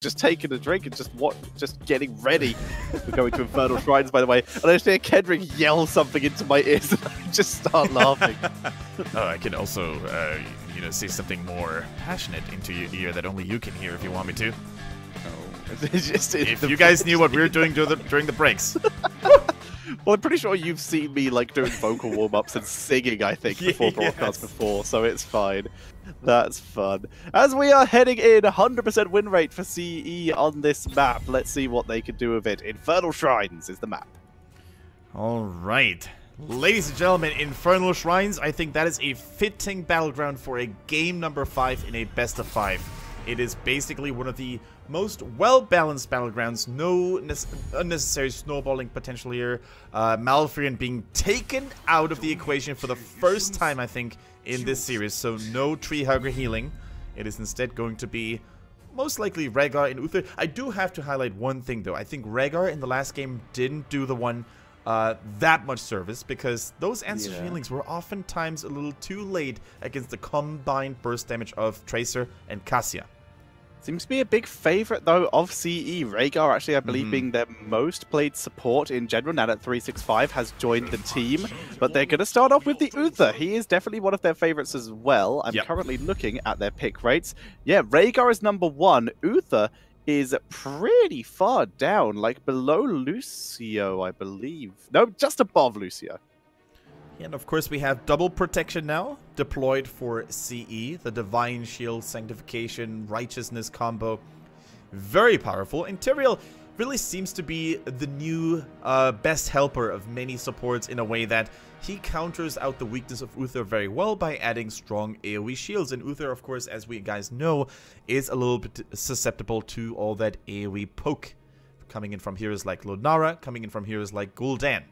just taking a drink and just getting ready. We're going to Infernal Shrines, by the way. And I just hear Kendrick yell something into my ears and I just start laughing. Oh, I can also, say something more passionate into your ear that only you can hear if you want me to. If you guys knew what we were doing during the breaks. Well, I'm pretty sure you've seen me like doing vocal warm-ups and singing, I think, before broadcast before, so it's fine. That's fun. As we are heading in, 100% win rate for CE on this map. Let's see what they can do with it. Infernal Shrines is the map. All right. Ladies and gentlemen, Infernal Shrines, I think that is a fitting battleground for a game number 5 in a best of 5. It is basically one of the most well-balanced battlegrounds. No unnecessary snowballing potential here. Malfurion being taken out of the equation for the first time, I think, in this series. So no Tree Hugger healing. It is instead going to be most likely Rhaegar and Uther. I do have to highlight one thing, though. I think Rhaegar in the last game didn't do the one that much service, because those answer healings were oftentimes a little too late against the combined burst damage of Tracer and Cassia. Seems to be a big favorite, though, of CE. Rhaegar, actually, I believe, being their most played support in general, now that 365 has joined the team. But they're going to start off with the Uther. He is definitely one of their favorites as well. I'm currently looking at their pick rates. Yeah, Rhaegar is number 1. Uther is pretty far down, like below Lucio, I believe. No, just above Lucio. And of course we have double protection now deployed for CE, the Divine Shield Sanctification Righteousness combo. Very powerful. And Tyrael really seems to be the new best helper of many supports in a way that he counters out the weakness of Uther very well by adding strong AoE shields. And Uther, of course, as we guys know, is a little bit susceptible to all that AoE poke. Coming in from heroes like Lodnara, coming in from heroes like Gul'dan.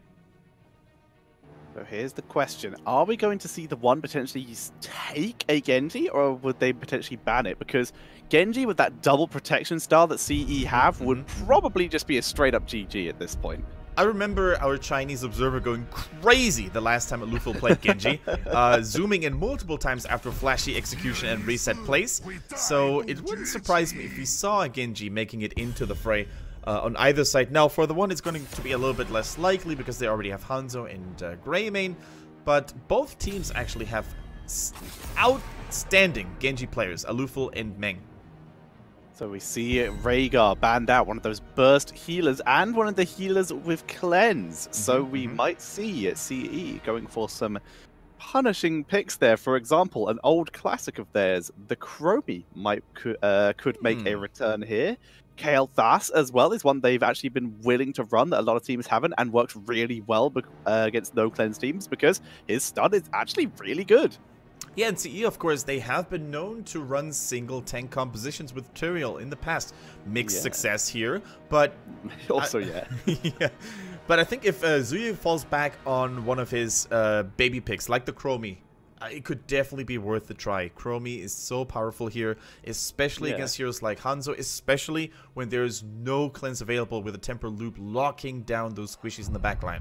So here's the question. Are we going to see TheOne potentially take a Genji, or would they potentially ban it? Because Genji with that double protection style that CE have would probably just be a straight up GG at this point. I remember our Chinese observer going crazy the last time Lethal played Genji, zooming in multiple times after flashy execution and reset place. So it wouldn't surprise me if we saw a Genji making it into the fray on either side. Now, for TheOne, it's going to be a little bit less likely because they already have Hanzo and Greymane, but both teams actually have outstanding Genji players, Alufal and Meng. So we see Rhaegar banned out, one of those burst healers and one of the healers with cleanse. So we might see CE going for some punishing picks there. For example, an old classic of theirs, the Chromie, could make a return here. Kael Thas as well is one they've actually been willing to run that a lot of teams haven't, and works really well against no cleanse teams because his stun is actually really good. Yeah, and CE, of course, they have been known to run single tank compositions with Tyrael in the past. Mixed success here, but also But I think if Zuyu falls back on one of his baby picks, like the Chromie, it could definitely be worth the try. Chromie is so powerful here, especially against heroes like Hanzo, especially when there's no cleanse available with a Temper Loop locking down those squishies in the backline.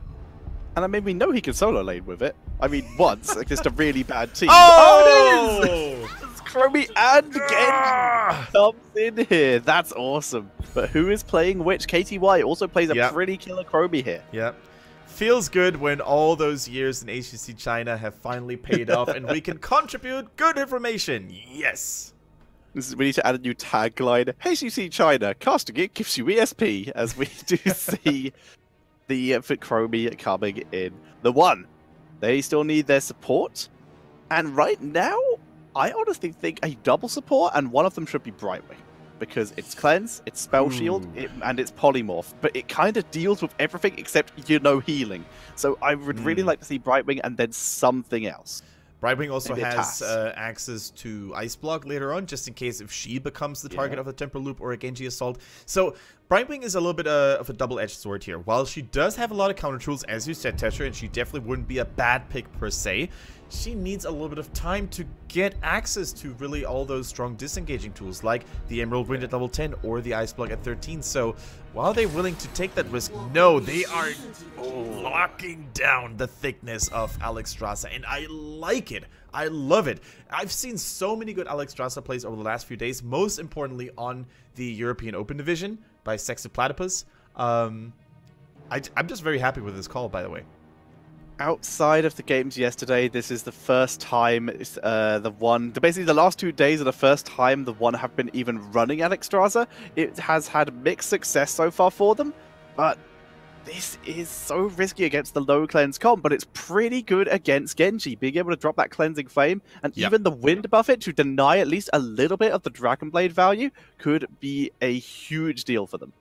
And I mean, we know he can solo lane with it. I mean, once, against a really bad team. Oh, it is! It's Chromie and Genji comes in here. That's awesome. But who is playing which? KTY also plays a pretty killer Chromie here. Yep. Feels good when all those years in HGC China have finally paid off and we can contribute good information. Yes. We need to add a new tagline. HGC China, casting it gives you ESP, as we do see the Chromie coming in. TheOne, they still need their support. And right now, I honestly think a double support, and one of them should be Brightwing. Because it's Cleanse, it's Spell Shield, and it's Polymorph. But it kind of deals with everything except, healing. So I would really like to see Brightwing and then something else. Brightwing also has access to Ice Block later on, just in case if she becomes the target of a Temper Loop or a Genji Assault. So Brightwing is a little bit of a double-edged sword here. While she does have a lot of counter tools, as you said, Tetra, and she definitely wouldn't be a bad pick per se, she needs a little bit of time to get access to really all those strong disengaging tools, like the Emerald Wind at level 10 or the Ice Block at 13. So, while they're willing to take that risk, no, they are locking down the thickness of Alexstrasza, and I like it. I love it. I've seen so many good Alexstrasza plays over the last few days, most importantly on the European Open Division by Sexy Platypus. I'm just very happy with this call, by the way. Outside of the games yesterday, this is the first time basically the last 2 days are the first time TheOne have been even running Alexstrasza. It has had mixed success so far for them, but this is so risky against the low cleanse comp, but it's pretty good against Genji, being able to drop that cleansing flame, and even the wind buff it to deny at least a little bit of the Dragon Blade value could be a huge deal for them.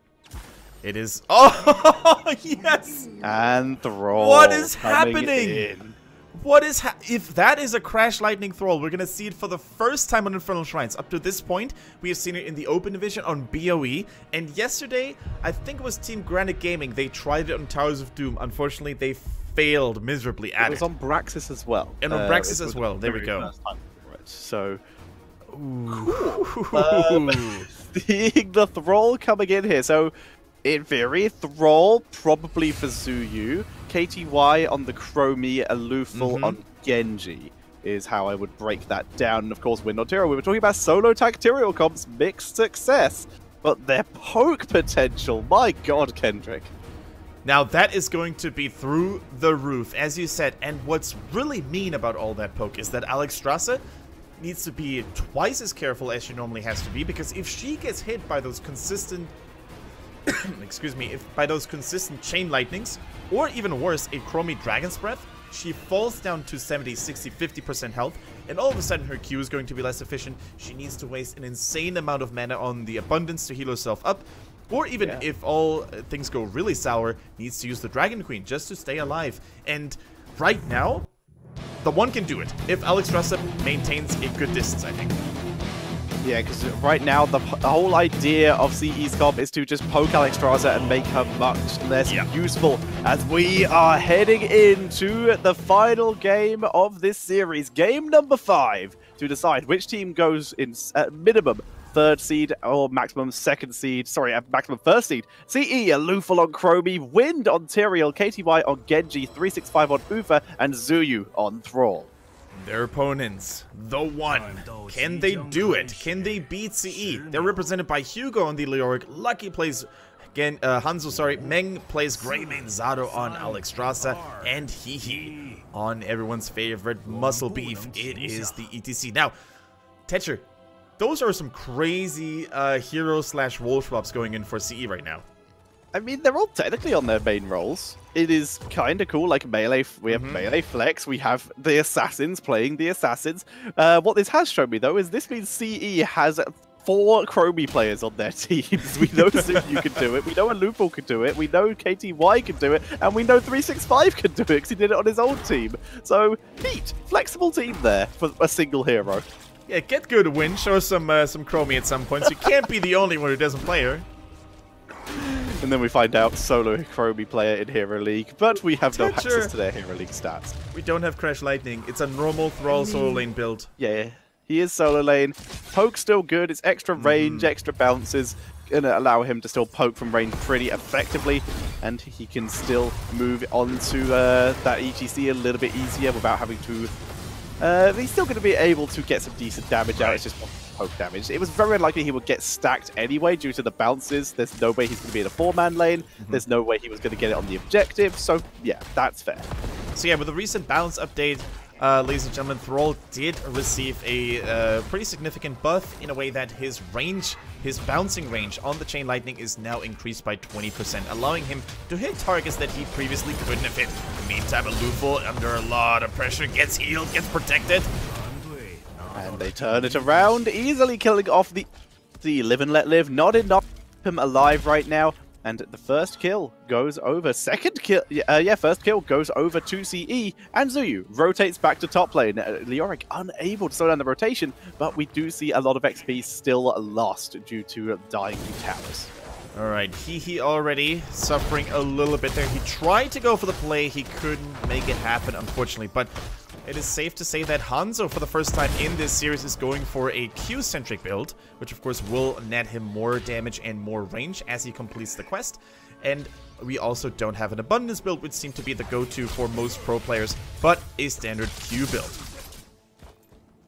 It is. Oh, yes! And Thrall. What is happening? What is if that is a Crash Lightning Thrall, we're gonna see it for the first time on Infernal Shrines. Up to this point, we have seen it in the Open Division on BOE, and yesterday, I think it was Team Granite Gaming, they tried it on Towers of Doom. Unfortunately, they failed miserably at it. It was on Braxis as well. And on Braxis as well, there we go. So, seeing the Thrall coming in here, so in theory, Thrall probably for Zuyu, KTY on the Chromie, Alufal on Genji is how I would break that down. And of course, Wind on Tyrael. We were talking about solo Tyrael comps, mixed success, but their poke potential, my god, Kendrick. Now that is going to be through the roof, as you said, and what's really mean about all that poke is that Alexstrasza needs to be twice as careful as she normally has to be, because if she gets hit by those consistent excuse me, by those consistent chain lightnings, or even worse, a Chromie Dragon's Breath, she falls down to 70, 60, 50% health, and all of a sudden her Q is going to be less efficient. She needs to waste an insane amount of mana on the Abundance to heal herself up, or even if all things go really sour, needs to use the Dragon Queen just to stay alive. And right now, TheOne can do it, if Alexstrasza maintains a good distance, I think. Yeah, because right now the whole idea of CE's comp is to just poke Alexstrasza and make her much less useful, as we are heading into the final game of this series, game number 5, to decide which team goes in at minimum 3rd seed or maximum 2nd seed, sorry, maximum 1st seed. CE, Alufal on Chromie, Wind on Tyrael, KTY on Genji, 365 on Ufa, and Zuyu on Thrall. Their opponents, TheOne. Can they do it? Can they beat CE? They're represented by Hugo on the Leoric. Lucky plays again, Hanzo, sorry. Meng plays Greymane Zaro on Alexstrasza. And Hihi on everyone's favorite Muscle Beef. It is the ETC. Now, Tetcher, those are some crazy hero/role swaps going in for CE right now. I mean, they're all technically on their main roles. It is kind of cool, like melee. We have melee flex. We have the assassins playing the assassins. What this has shown me, though, is this means CE has 4 Chromie players on their teams. We know Zuyu can do it. We know Alufal can do it. We know KTY can do it. And we know 365 can do it because he did it on his own team. So, neat. Flexible team there for a single hero. Yeah, get good, Win. Show us some Chromie at some point. So you can't be the only one who doesn't play her. And then we find out solo Chromie player in Hero League, but we have no access to their Hero League stats. We don't have Crash Lightning. It's a normal Thrall solo lane build. Yeah, he is solo lane. Poke's still good. It's extra range, extra bounces. Gonna allow him to still poke from range pretty effectively, and he can still move on to that HGC a little bit easier without having to... he's still going to be able to get some decent damage out. It's just poke damage. It was very unlikely he would get stacked anyway due to the bounces. There's no way he's going to be in a 4-man lane. There's no way he was going to get it on the objective. So, yeah, that's fair. So, yeah, with the recent balance update, ladies and gentlemen, Thrall did receive a pretty significant buff in a way that his range, his bouncing range on the Chain Lightning is now increased by 20%, allowing him to hit targets that he previously couldn't have hit. Meantime, Alufal, under a lot of pressure, gets healed, gets protected. And they turn it around, easily killing off the live and let live. Not enough to keep him alive right now. And the first kill goes over. Second kill, first kill goes over to CE. And Zuyu rotates back to top lane. Leoric unable to slow down the rotation, but we do see a lot of XP still lost due to dying to towers. Alright, he already suffering a little bit there. He tried to go for the play, he couldn't make it happen, unfortunately. But it is safe to say that Hanzo, for the first time in this series, is going for a Q-centric build, which of course will net him more damage and more range as he completes the quest. And we also don't have an abundance build, which seemed to be the go-to for most pro players, but a standard Q build.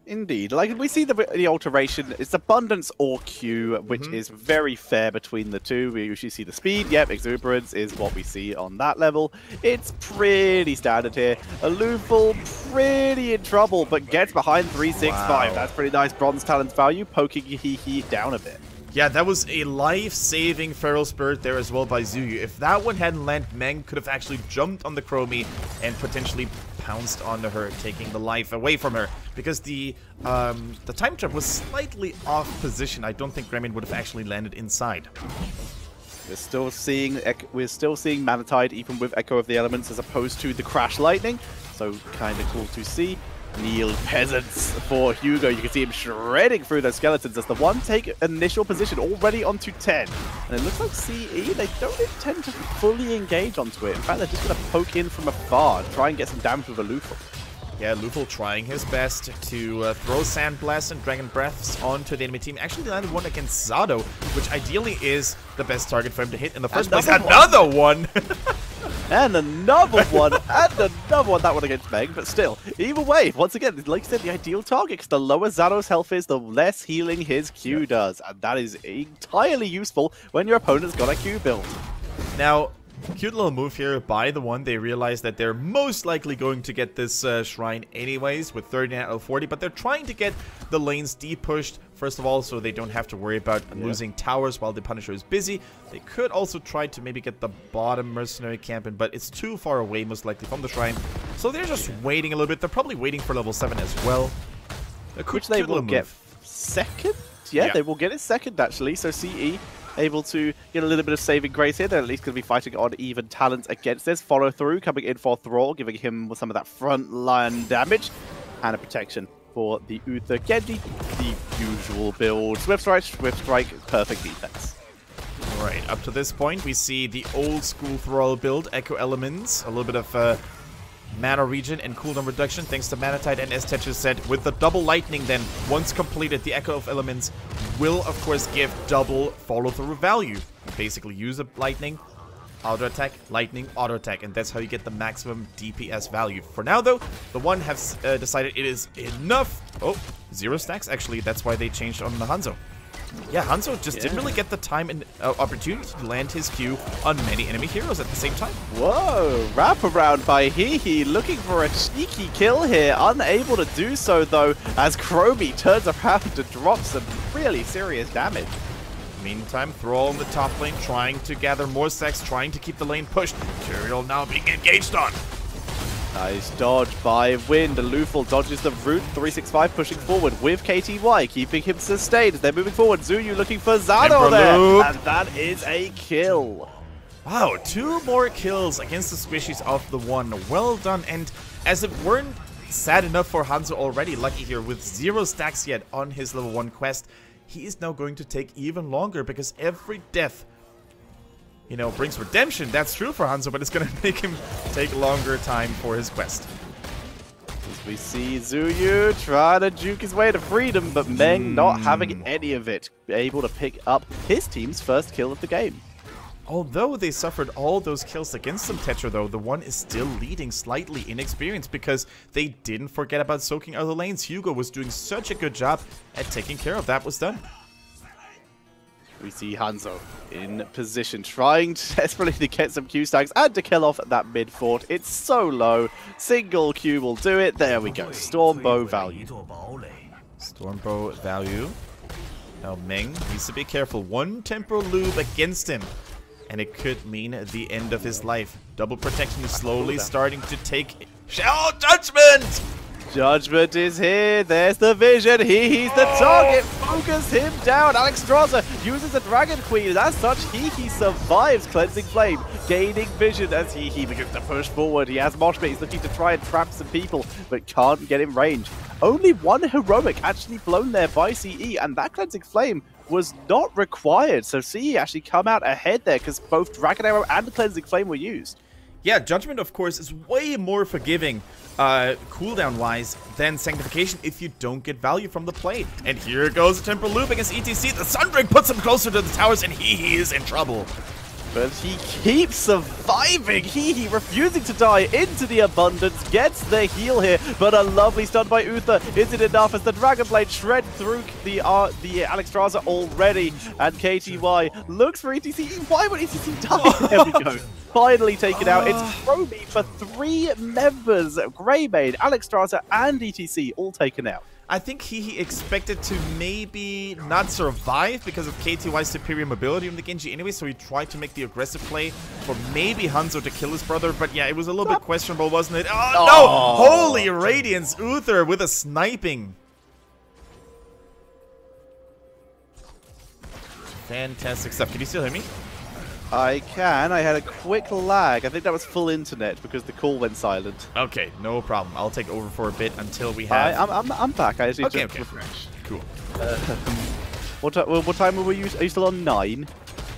Indeed. Like, we see the alteration. It's abundance or Q, which is very fair between the two. We usually see the speed. Yep, exuberance is what we see on that level. It's pretty standard here. Alufal, pretty in trouble, but gets behind 365. Wow. That's pretty nice bronze talent value, poking He down a bit. Yeah, that was a life-saving Feral Spirit there as well by Zuyu. If that one hadn't landed, Meng could have actually jumped on the Chromie and potentially pounced onto her, taking the life away from her. Because the time trap was slightly off position. I don't think Gremlin would have actually landed inside. We're still seeing Manatide even with Echo of the Elements as opposed to the Crash Lightning. So kind of cool to see. Kneel Peasants for Hugo. You can see him shredding through those skeletons as the one take initial position already onto 10. And it looks like CE, they don't intend to fully engage onto it. In fact, they're just going to poke in from afar and try and get some damage with Alufal. Yeah, Lufal trying his best to throw Sand Blast and Dragon Breaths onto the enemy team. Actually landed one against Zado, which ideally is the best target for him to hit in the first place. Another one! And another one, and another one, that one against Meg, but still, either way, once again, like I said, the ideal target, because the lower Zado's health is, the less healing his Q does, and that is entirely useful when your opponent's got a Q build. Now, cute little move here by TheOne. They realize that they're most likely going to get this shrine anyways with 39 out of 40, but they're trying to get the lanes de-pushed, first of all, so they don't have to worry about losing towers while the Punisher is busy. They could also try to maybe get the bottom mercenary camp in, but it's too far away most likely from the shrine. So they're just waiting a little bit. They're probably waiting for level 7 as well. Which they will get second? Yeah, they will get it second actually, so CE able to get a little bit of saving grace here. They're at least going to be fighting on even talents against this. Follow through, coming in for Thrall, giving him some of that front line damage. And a protection for the Uther Genji. The usual build. Swift Strike, perfect defense. Alright, up to this point, we see the old school Thrall build, Echo Elements, a little bit of mana regen and cooldown reduction thanks to Manatide and Tetris said. With the double lightning then, once completed, the Echo of Elements will of course give double follow through value. You basically use a lightning, auto attack, lightning, auto attack, and that's how you get the maximum DPS value. For now though, TheOne has decided it is enough. Oh, 0 stacks actually, that's why they changed on the Hanzo. Yeah, Hanzo just didn't really get the time and opportunity to land his Q on many enemy heroes at the same time. Whoa, wraparound by Hehe, looking for a sneaky kill here. Unable to do so though, as Chromie turns around to drop some really serious damage. Meantime, Thrall in the top lane, trying to gather more stacks, trying to keep the lane pushed. Tyrael now being engaged on. Nice dodge by Wind. Alufal dodges the root. 365 pushing forward with KTY, keeping him sustained. They're moving forward. Zuyu looking for Zado there. And that is a kill. Wow, 2 more kills against the squishies of TheOne. Well done. And as it weren't sad enough for Hanzo already, lucky here with 0 stacks yet on his level 1 quest, he is now going to take even longer because every death, you know, brings redemption. That's true for Hanzo, but it's going to make him take longer time for his quest. As we see Zuyu trying to juke his way to freedom, but Meng not having any of it. Able to pick up his team's first kill of the game. Although they suffered all those kills against them, Tetra, though, TheOne is still leading slightly in experience because they didn't forget about soaking other lanes. Hugo was doing such a good job at taking care of that. Was done. We see Hanzo in position, trying desperately to get some Q stacks and to kill off that mid fort. It's so low. Single Q will do it. There we go. Stormbow value. Stormbow value. Now Meng needs to be careful. 1 temporal loop against him, and it could mean the end of his life. Double protection is slowly starting to take... Oh, Judgment! Judgment is here. There's the vision. He's the target. Focus him down. Alexstrasza uses a Dragon Queen. As such, he survives Cleansing Flame, gaining vision as he begins to push forward. He has Moshpit. He's looking to try and trap some people, but can't get in range. Only 1 heroic actually blown there by CE, and that Cleansing Flame was not required. So CE actually come out ahead there because both Dragon Arrow and Cleansing Flame were used. Yeah, Judgment, of course, is way more forgiving cooldown-wise than Sanctification if you don't get value from the play. And here goes the Temporal Loop against ETC. The Sundering puts him closer to the towers, and he is in trouble. But he keeps surviving. He refusing to die into the abundance. Gets the heal here, but a lovely stun by Uther. Is it enough as the Dragon Blade shred through the Alexstrasza already? And KTY looks for ETC. Why would ETC die? There we go. Finally taken out. It's Chromie for 3 members. Greymane, Alexstrasza, and ETC all taken out. I think he expected to maybe not survive because of KTY's superior mobility on the Genji anyway, so he tried to make the aggressive play for maybe Hanzo to kill his brother, but yeah, it was a little bit questionable, wasn't it? Oh, no! Holy Radiance! Uther with a sniping. Fantastic stuff. Can you still hear me? I can. I had a quick lag. I think that was full internet because the call went silent. Okay, no problem. I'll take over for a bit until we have... I'm back. I just need to refresh. Cool. What time were you? Are you still on 9?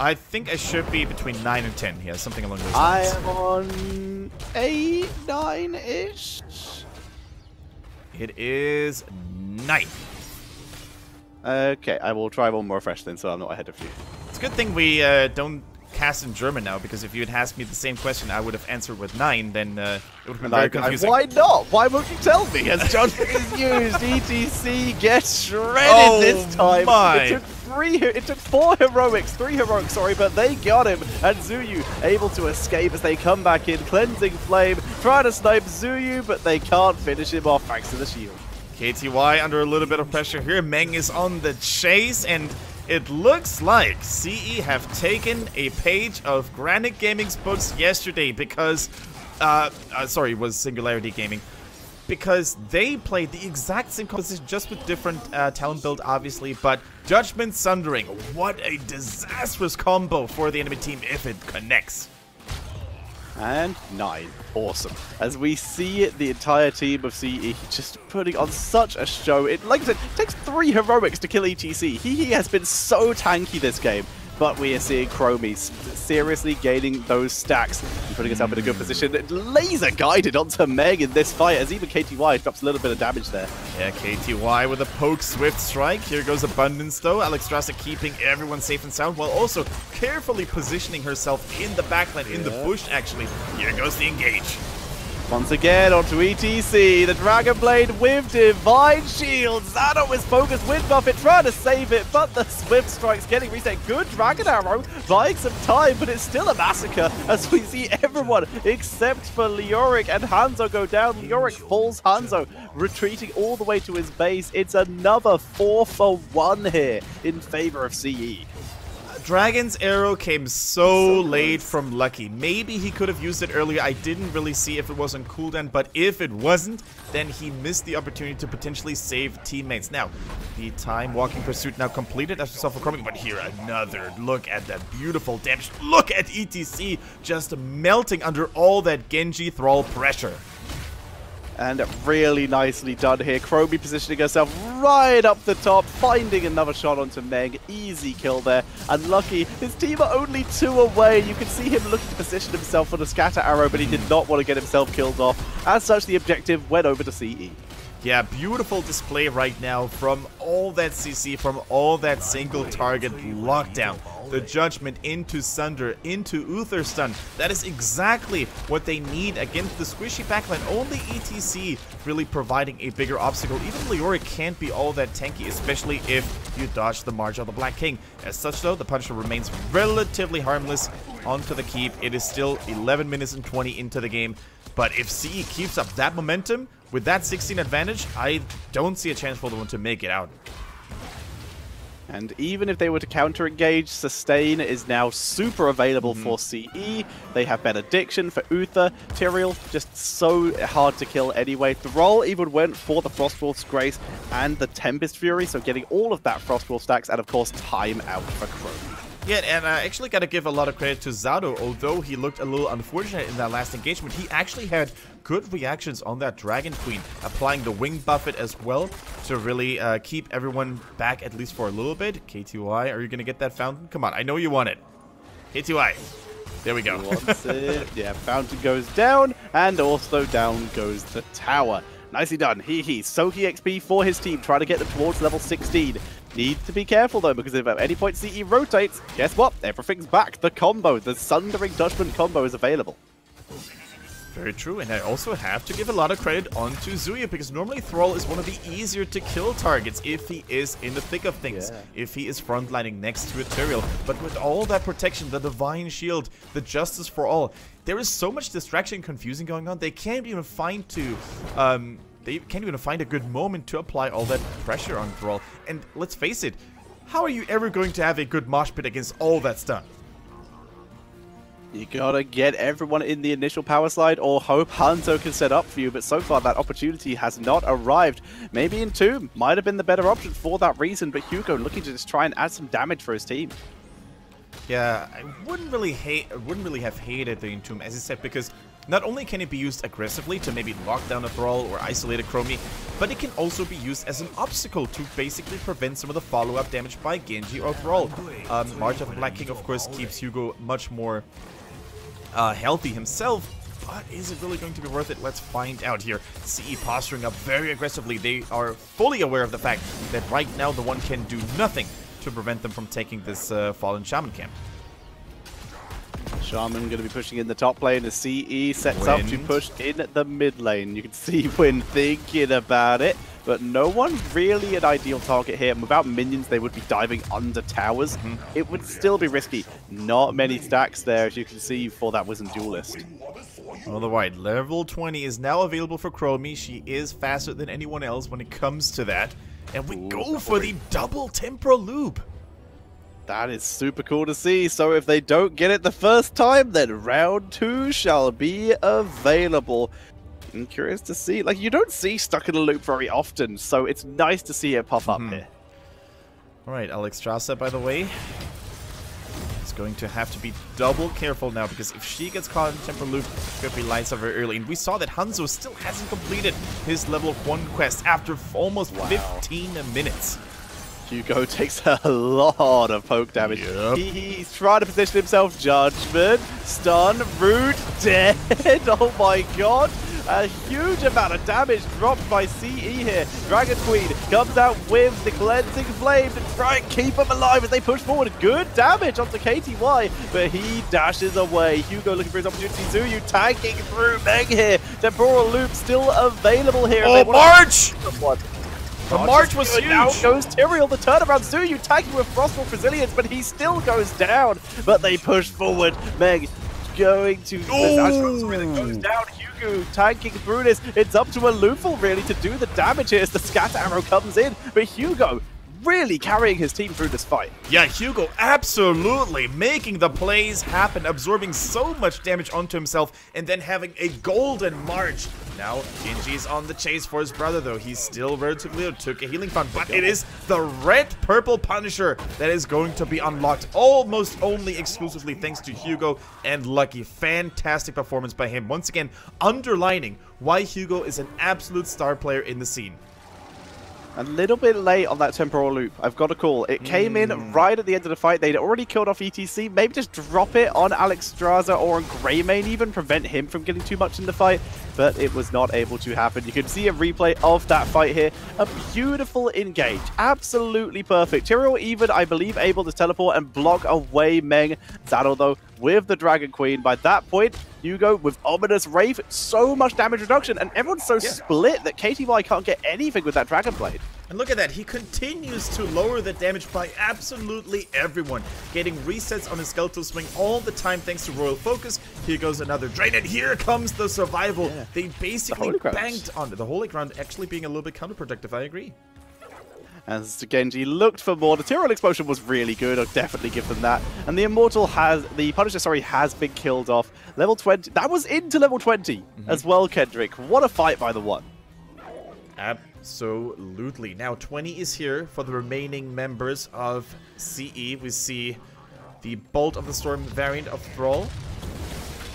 I think I should be between 9 and 10. Yeah, something along those I lines. am on 8, 9-ish. It is 9. Okay, I will try one more fresh then, so I'm not ahead of you. It's a good thing we don't cast in German now, because if you had asked me the same question, I would have answered with 9, then it would have been very confusing. Why not? Why won't you tell me? As Johnson is used, ETC gets shredded this time. My. It took 4 heroics, 3 heroics, sorry, but they got him. And Zuyu able to escape as they come back in. Cleansing Flame, trying to snipe Zuyu, but they can't finish him off thanks to the shield. KTY under a little bit of pressure here. Meng is on the chase, and it looks like CE have taken a page of Granite Gaming's books yesterday because, sorry, it was Singularity Gaming, because they played the exact same composition, just with different talent build, obviously, but Judgment Sundering, what a disastrous combo for the enemy team if it connects. And 9. Awesome. As we see the entire team of CE just putting on such a show. It, like I said, takes 3 heroics to kill ETC. He has been so tanky this game. But we are seeing Chromie seriously gaining those stacks and putting himself in a good position. Laser guided onto Meg in this fight as even KTY drops a little bit of damage there. Yeah, KTY with a poke swift strike. Here goes Abundance though. Alexstrasza keeping everyone safe and sound while also carefully positioning herself in the backline, in the bush actually. Here goes the engage. Once again, onto ETC, the Dragon Blade with Divine Shield. Zano is focused with Buffett, trying to save it, but the Swift Strike's getting reset. Good Dragon Arrow, buying some time, but it's still a massacre as we see everyone except for Leoric and Hanzo go down. Leoric falls Hanzo, retreating all the way to his base. It's another 4-for-1 here in favor of CE. Dragon's arrow came so late from Lucky. Maybe he could have used it earlier. I didn't really see if it was on cooldown, but if it wasn't, then he missed the opportunity to potentially save teammates. Now, the time walking pursuit now completed as we saw for Chromie, but here another look at that beautiful damage. Look at ETC just melting under all that Genji Thrall pressure. And really nicely done here. Chromie positioning herself right up the top, finding another shot onto Meg. Easy kill there. And Lucky, his team are only 2 away. You can see him looking to position himself for the scatter arrow, but he did not want to get himself killed off. As such, the objective went over to CE. Yeah, beautiful display right now from all that CC, from all that single target lockdown. The Judgment into Sunder, into Uther stun. That is exactly what they need against the squishy backline. Only ETC really providing a bigger obstacle. Even Leoric can't be all that tanky, especially if you dodge the March of the Black King. As such though, the Punisher remains relatively harmless onto the keep. It is still 11 minutes and 20 into the game. But if CE keeps up that momentum, with that 16 advantage, I don't see a chance for the one to make it out. And even if they were to counter-engage, Sustain is now super available for CE. They have Benediction for Uther. Tyrael, just so hard to kill anyway. Thrall even went for the Frostwolf's Grace and the Tempest Fury, so getting all of that Frostwolf stacks, and of course, time out for Chromie. Yeah, and I actually got to give a lot of credit to Zato. Although he looked a little unfortunate in that last engagement, he actually had good reactions on that Dragon Queen, applying the wing buffet as well to really keep everyone back at least for a little bit. KTY, are you going to get that fountain? Come on, I know you want it. KTY. There we go. He wants it. Yeah, fountain goes down, and also down goes the tower. Nicely done. Soaking XP for his team, trying to get them towards level 16. Needs to be careful though, because if at any point CE rotates, guess what? Everything's back. The combo, the Sundering Judgment combo is available. Very true, and I also have to give a lot of credit onto Zuyu, because normally Thrall is one of the easier to kill targets if he is in the thick of things, if he is frontlining next to a Tyrael. But with all that protection, the Divine Shield, the Justice for All, there is so much distraction and confusing going on, they can't even find a good moment to apply all that pressure on Thrall. And let's face it, how are you ever going to have a good mosh pit against all that stuff? You gotta get everyone in the initial power slide or hope Hanzo can set up for you, but so far that opportunity has not arrived. Maybe Entomb might have been the better option for that reason, but Hugo looking to just try and add some damage for his team. Yeah, I wouldn't really have hated the Entomb, as I said, because not only can it be used aggressively to maybe lock down a Thrall or isolate a Chromie, but it can also be used as an obstacle to basically prevent some of the follow-up damage by Genji or Thrall. March of the Black King, of course, keeps Hugo much more healthy himself, but is it really going to be worth it? Let's find out here. CE posturing up very aggressively. They are fully aware of the fact that right now TheOne can do nothing to prevent them from taking this fallen Shaman camp. Shaman going to be pushing in the top lane as CE sets up to push in the mid lane. You can see Wind thinking about it, but no one's really an ideal target here. And without minions, they would be diving under towers. It would still be risky. Not many stacks there, as you can see, for that Wizened Duelist. All right, level 20 is now available for Chromie. She is faster than anyone else when it comes to that. And we go for the double temporal loop. That is super cool to see. So if they don't get it the first time, then round 2 shall be available. I'm curious to see. Like, you don't see stuck in a loop very often, so it's nice to see it pop up here. All right, Alex Strasser, by the way, is going to have to be double careful now, because if she gets caught in temporal loop, it could be lights out very early. And we saw that Hanzo still hasn't completed his level 1 quest after almost 15 minutes. Hugo takes a lot of poke damage. He's trying to position himself. Judgment, stun, root, dead. Oh my god. A huge amount of damage dropped by CE here. Dragon Queen comes out with the Cleansing Flame to try and keep him alive as they push forward. Good damage onto KTY, but he dashes away. Hugo looking for his opportunity. Zuyu tanking through Meg here. Temporal Loop still available here. Oh, March! The March was huge! Now goes Tyrael, the turnaround. Zuyu tagging with Frostwolf Resilience, but he still goes down. But they push forward. Meg going to... goes down. Hugo tanking through this. It's up to a Lufel really to do the damage here as the scatter arrow comes in. But Hugo really carrying his team through this fight. Yeah, Hugo absolutely making the plays happen, absorbing so much damage onto himself, and then having a golden March. Now, Genji's on the chase for his brother, though. He's still relatively low, took a healing fountain, but it is the red-purple Punisher that is going to be unlocked almost only exclusively thanks to Hugo and Lucky. Fantastic performance by him, once again underlining why Hugo is an absolute star player in the scene. A little bit late on that temporal loop, I've got to call. It came in right at the end of the fight. They'd already killed off ETC. Maybe just drop it on Alex Straza or on Greymane even, prevent him from getting too much in the fight. But it was not able to happen. You can see a replay of that fight here. A beautiful engage. Absolutely perfect. Tyrael even, I believe, able to teleport and block away Meng. Zato, though, with the Dragon Queen. By that point, Hugo with Ominous Wraith, so much damage reduction, and everyone's so split that KTY can't get anything with that Dragon Blade. And look at that, he continues to lower the damage by absolutely everyone, getting resets on his Skeletal Swing all the time thanks to Royal Focus. Here goes another Drain, and here comes the survival. They basically banked on the Holy Ground actually being a little bit counterproductive, I agree. As Genji looked for more, the Tyrael explosion was really good. I'll definitely give them that. And the Punisher, has been killed off. Level 20. That was into level 20 as well, Kendrick. What a fight by TheOne. Absolutely. Now 20 is here for the remaining members of CE. We see the Bolt of the Storm variant of Thrall.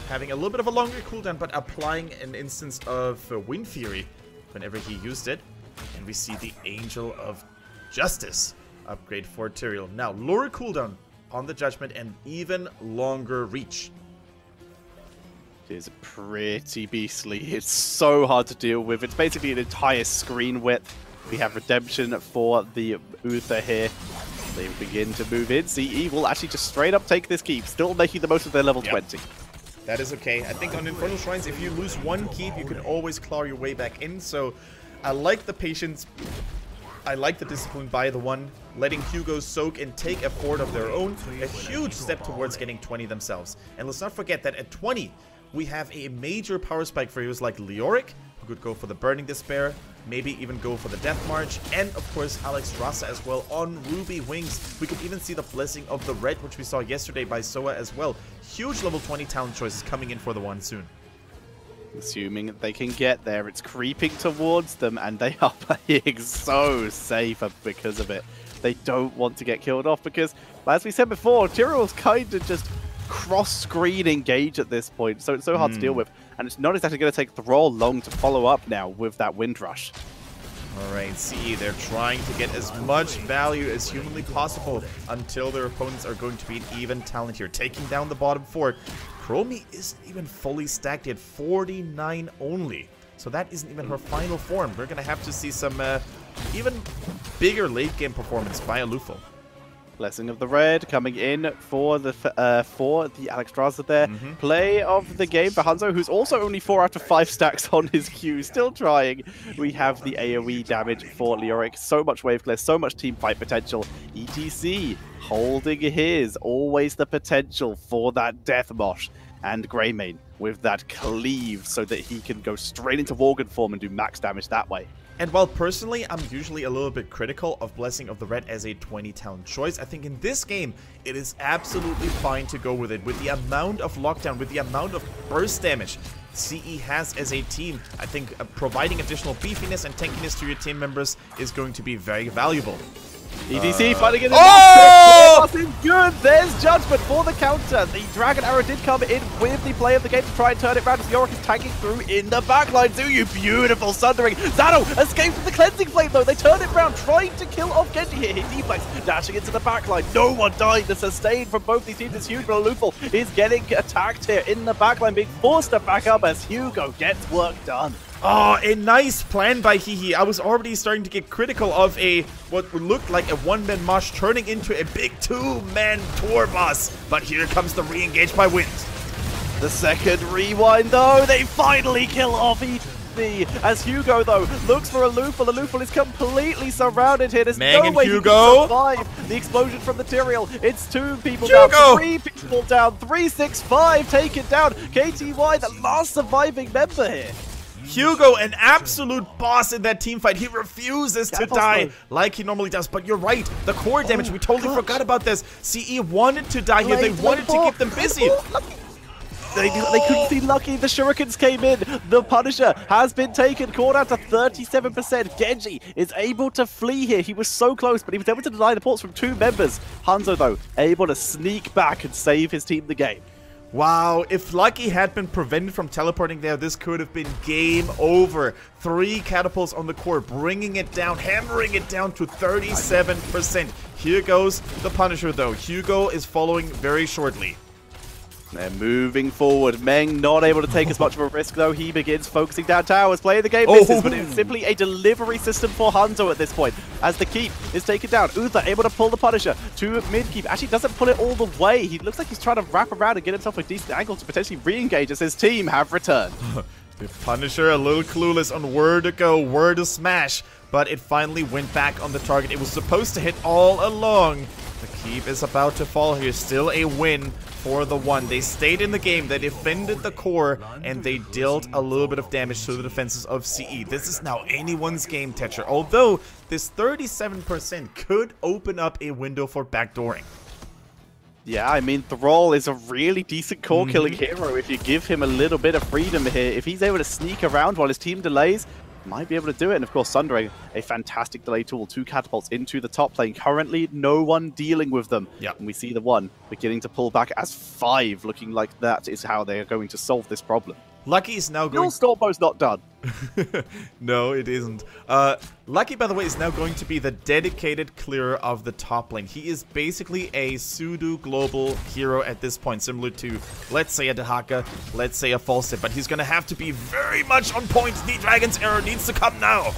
Having a little bit of a longer cooldown, but applying an instance of Wind Fury whenever he used it. And we see the Angel of Justice upgrade for Tyrael. Now, lower cooldown on the Judgment and even longer reach. It is pretty beastly. It's so hard to deal with. It's basically an entire screen width. We have redemption for the Uther here. They begin to move in. CE will actually just straight up take this keep, still making the most of their level 20. That is okay. I think on Infernal Shrines, if you lose one keep, you can always claw your way back in. So I like the patience. I like the discipline by TheOne, letting Hugo soak and take a fort of their own. A huge step towards getting 20 themselves. And let's not forget that at 20, we have a major power spike for heroes like Leoric, who could go for the Burning Despair, maybe even go for the Death March, and of course Alex Rasa as well on Ruby Wings. We could even see the Blessing of the Red, which we saw yesterday by Soa as well. Huge level 20 talent choices coming in for TheOne soon. Assuming they can get there, it's creeping towards them, and they are playing so safe because of it. They don't want to get killed off because, as we said before, Tyrael's kind of just cross-screen engage at this point, so it's so hard to deal with. And it's not exactly going to take Thrall long to follow up now with that Wind Rush. Alright, see, they're trying to get as much value as humanly possible until their opponents are going to be an even talent here. Taking down the bottom fort. Chromie isn't even fully stacked yet, 49 only. So that isn't even her final form. We're going to have to see some even bigger late game performance by Alufo. Blessing of the Red coming in for the Alexstrasza there. Play of the game for Hanzo, who's also only 4 out of 5 stacks on his Q. Still trying. We have the AoE damage for Leoric. So much wave clear, so much team fight potential. ETC holding his. Always the potential for that Death Mosh. And Greymane with that cleave so that he can go straight into Worgen form and do max damage that way. And while personally, I'm usually a little bit critical of Blessing of the Red as a 20 talent choice, I think in this game, it is absolutely fine to go with it. With the amount of lockdown, with the amount of burst damage CE has as a team, I think providing additional beefiness and tankiness to your team members is going to be very valuable. EDC fighting it in. Oh! Good. There's Judgment for the counter. The Dragon Arrow did come in with the play of the game to try and turn it around as Yorick is tagging through in the backline. Zuyu, beautiful sundering. Zano escaped from the Cleansing Flame though. They turn it around, trying to kill off Genji here. He deflects, dashing into the backline. No one died. The sustain from both these teams is huge, but Alufo is getting attacked here in the backline, being forced to back up as Hugo gets work done. Oh, a nice plan by Hihi. I was already starting to get critical of what looked like a one-man Mosh turning into a big two-man tour boss. But here comes the re-engage by Wind. The second rewind, though. They finally kill off ETC. As Hugo, though, looks for Alufo. Alufo is completely surrounded here. There's no way he can survive the explosion from the Tyrael. It's 2 people down, 3 people down, 365 taken down. KTY, the last surviving member here. Hugo, an absolute boss in that team fight. He refuses to die like he normally does. But you're right, the core damage, we totally forgot about this. CE wanted to die here. They wanted to keep them busy. They couldn't see Lucky. The Shurikens came in. The Punisher has been taken. Caught out to 37%. Genji is able to flee here. He was so close, but he was able to deny the ports from 2 members. Hanzo, though, able to sneak back and save his team the game. Wow, if Lucky had been prevented from teleporting there, this could have been game over. 3 catapults on the core, bringing it down, hammering it down to 37%. Here goes the Punisher, though. Hugo is following very shortly. They're moving forward. Meng not able to take as much of a risk, though. He begins focusing down towers, playing the game misses, but it's simply a delivery system for Hanzo at this point, as the keep is taken down. Uther able to pull the Punisher to mid-keep. Actually doesn't pull it all the way. He looks like he's trying to wrap around and get himself a decent angle to potentially re-engage as his team have returned. The Punisher a little clueless on where to go, where to smash, but it finally went back on the target it was supposed to hit all along. The keep is about to fall here. Still a win for TheOne. They stayed in the game, they defended the core, and they dealt a little bit of damage to the defenses of CE. This is now anyone's game, Tetcher, although this 37% could open up a window for backdooring. Yeah, I mean, Thrall is a really decent core-killing hero if you give him a little bit of freedom here. If he's able to sneak around while his team delays, might be able to do it. And of course, Sundering, a fantastic delay tool, 2 catapults into the top lane. Currently, no one dealing with them. Yep. And we see the one beginning to pull back as 5, looking like that is how they are going to solve this problem. Lucky is now going... Stormbo's not done. No, it isn't. Lucky, by the way, is now going to be the dedicated clearer of the top lane. He is basically a pseudo global hero at this point, similar to, let's say, a Dehaka, let's say a Falset, but he's going to have to be very much on point. The Dragon's Arrow needs to come now.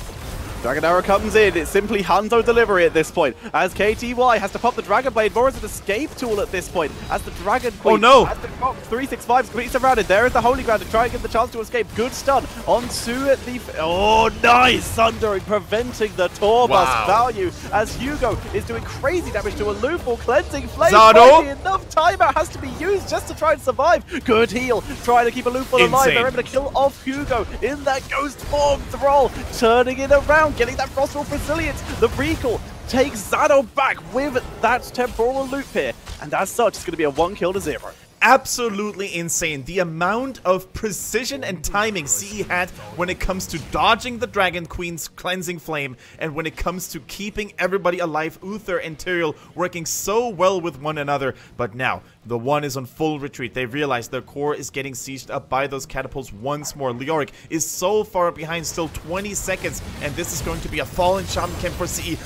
Dragon Arrow comes in. It's simply Hanzo delivery at this point. As KTY has to pop the Dragon Blade more as an escape tool at this point. As the Dragon Queen at the top, 365 is completely surrounded. There is the Holy Ground to try and get the chance to escape. Good stun onto the... Oh, nice! Sundering preventing the Tor bus value as Hugo is doing crazy damage to a loop or cleansing flame. Zado! Enough timer has to be used just to try and survive. Good heal. Trying to keep a loop alive. They're able to kill off Hugo in that ghost form. Thrall turning it around. Getting that Frostwolf resilience. The recall takes Zado back with that temporal loop here. And as such, it's going to be a 1 kill to 0. Absolutely insane. The amount of precision and timing CE had when it comes to dodging the Dragon Queen's cleansing flame and when it comes to keeping everybody alive. Uther and Tyrael working so well with one another. But now, the one is on full retreat. They realize their core is getting sieged up by those catapults once more. Leoric is so far behind, still 20 seconds. And this is going to be a fallen shaman camp for CE.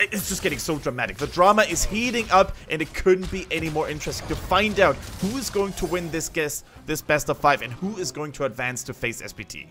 It's just getting so dramatic. The drama is heating up, and it couldn't be any more interesting to find out who is going to win this best of 5 and who is going to advance to face SPT.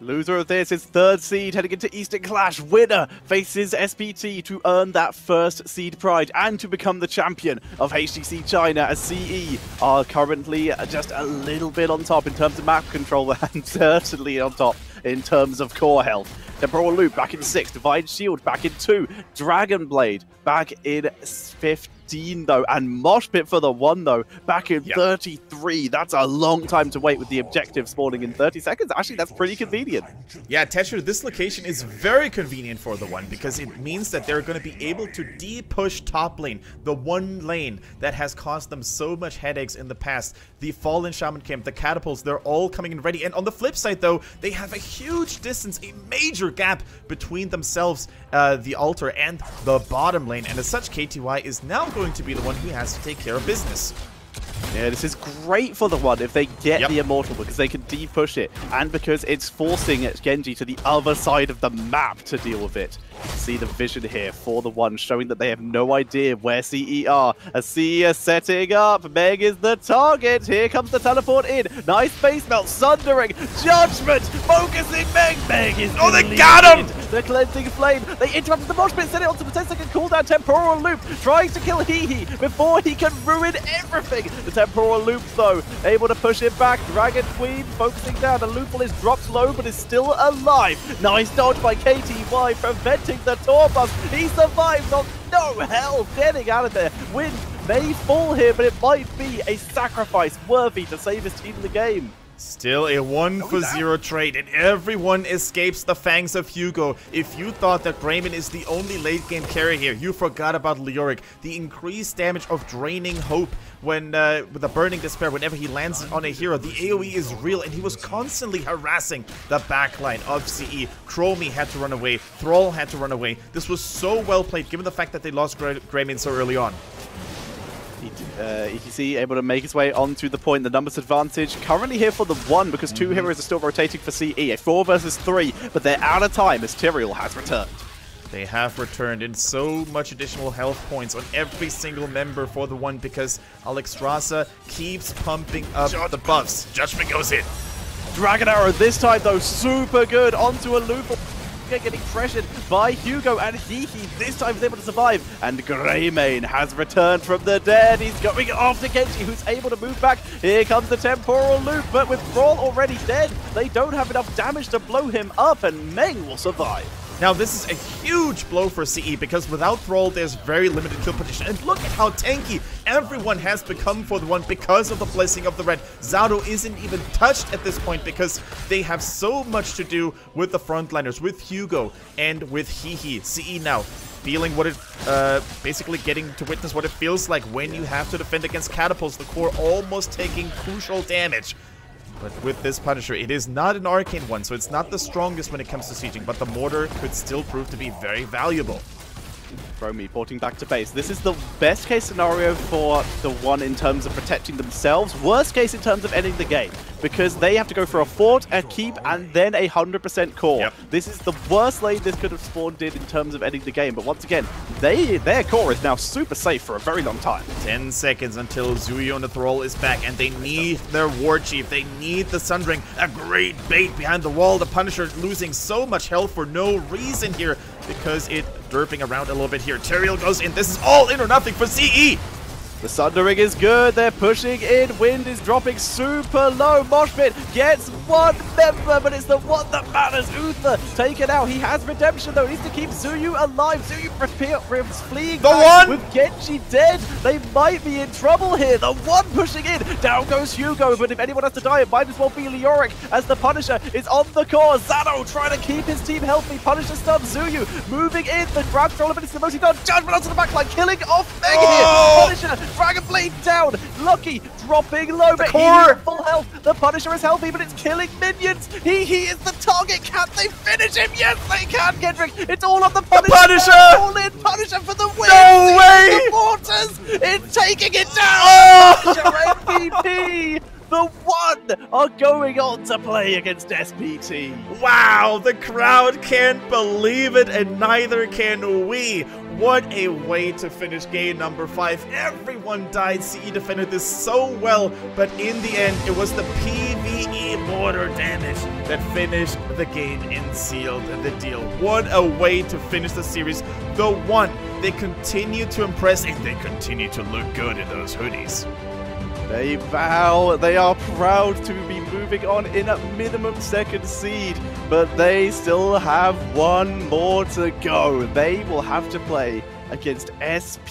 Loser of this is 3rd seed heading into Eastern Clash. Winner faces SPT to earn that 1st seed pride and to become the champion of HGC China, as CE are currently just a little bit on top in terms of map control and certainly on top in terms of core health. Temporal Loop back in 6, Divine Shield back in 2, Dragon Blade back in 15 though, and Mosh Pit for the 1 though, back in 33. That's a long time to wait with the objective spawning in 30 seconds. Actually, that's pretty convenient. Yeah, Tetcher, this location is very convenient for the 1 because it means that they're going to be able to de-push top lane, the one lane that has caused them so much headaches in the past. The Fallen Shaman Camp, the catapults, they're all coming in ready. And on the flip side though, they have a huge distance, a major gap between themselves, the altar, and the bottom lane. And as such, KTY is now going to be the one who has to take care of business. Yeah, this is great for the 1 if they get the Immortal, because they can de-push it, and because it's forcing Genji to the other side of the map to deal with it. See the vision here for the 1, showing that they have no idea where CE are. As CE is setting up, Meg is the target. Here comes the teleport in. Nice face melt, Sundering, Judgment, focusing Meg. Meg is they got him! The cleansing flame. They interrupted the mosh pit, set it onto the 10-second cooldown temporal loop, trying to kill Hehe before he can ruin everything. The temporal loop though, able to push it back. Dragon Queen focusing down. The loop is dropped low but is still alive. Nice dodge by KTY, preventing the Tor bus. He survives on no health, getting out of there. Win may fall here, but it might be a sacrifice worthy to save his team in the game. Still a 1-for-0 trade, and everyone escapes the fangs of Hugo. If you thought that Brayman is the only late-game carry here, you forgot about Leoric. The increased damage of draining hope when with the burning despair whenever he lands on a hero. The AoE is real, and he was constantly harassing the backline of CE. Chromie had to run away. Thrall had to run away. This was so well played, given the fact that they lost Grayman so early on. ETC able to make his way onto the point. The numbers advantage currently here for the 1 because 2 heroes are still rotating for CE. A 4 versus 3, but they're out of time as Tyrael has returned. They have returned, and so much additional health points on every single member for the 1 because Alexstrasza keeps pumping up the buffs. Judgment goes in. Dragon Arrow this time though, super good onto a loop. Getting pressured by Hugo, and Hehe this time is able to survive, and Greymane has returned from the dead. He's going after Genji, who's able to move back. Here comes the temporal loop, but with Thrall already dead, they don't have enough damage to blow him up, and Meng will survive. Now, this is a huge blow for CE because without Thrall, there's very limited kill potential. And look at how tanky everyone has become for the 1 because of the blessing of the red. Zado isn't even touched at this point because they have so much to do with the frontliners, with Hugo and with Hehe. CE now feeling what it, basically getting to witness what it feels like when you have to defend against catapults. The core almost taking crucial damage. But with this Punisher, it is not an arcane one, so it's not the strongest when it comes to sieging, but the mortar could still prove to be very valuable. Chromie porting back to base. This is the best case scenario for TheOne in terms of protecting themselves. Worst case in terms of ending the game, because they have to go for a fort, a keep, and then a 100% core. Yep. This is the worst lane this could have spawned in terms of ending the game. But once again, their core is now super safe for a very long time. 10 seconds until Zuyu and the Thrall is back, and they need their War Chief. They need the Sundering. A great bait behind the wall. The Punisher losing so much health for no reason here, because it derping around a little bit here. Teriel goes in. This is all in or nothing for CE. The Sundering is good. They're pushing in. Wind is dropping super low. Moshpit gets one member, but it's the one that matters. Uther taken out. He has redemption, though. He needs to keep Zuyu alive. Zuyu fleeing back with Genji dead. They might be in trouble here. The one pushing in. Down goes Hugo, but if anyone has to die, it might as well be Leoric, as the Punisher is on the core. Zano trying to keep his team healthy. Punisher stuns Zuyu. Moving in. The grab control ability is the most he done. Judgment onto the backline. Killing off Meg here. Punisher. Dragon Blade down. Lucky dropping low, but he's full health. The Punisher is healthy, but it's killing minions. He is the target. Can they finish him? Yes, they can, Kendrick. It's all on the Punisher. The Punisher! All in Punisher for the win. No way! The Mortars. It's taking it down. Punisher MVP. The One are going on to play against SPT. Wow, the crowd can't believe it, and neither can we. What a way to finish game number 5. Everyone died. CE defended this so well, but in the end, it was the PvE mortar damage that finished the game and sealed the deal. What a way to finish the series. TheOne, they continue to impress, and they continue to look good in those hoodies. They vow, they are proud to be moving on in a minimum second seed, but they still have one more to go. They will have to play against SP.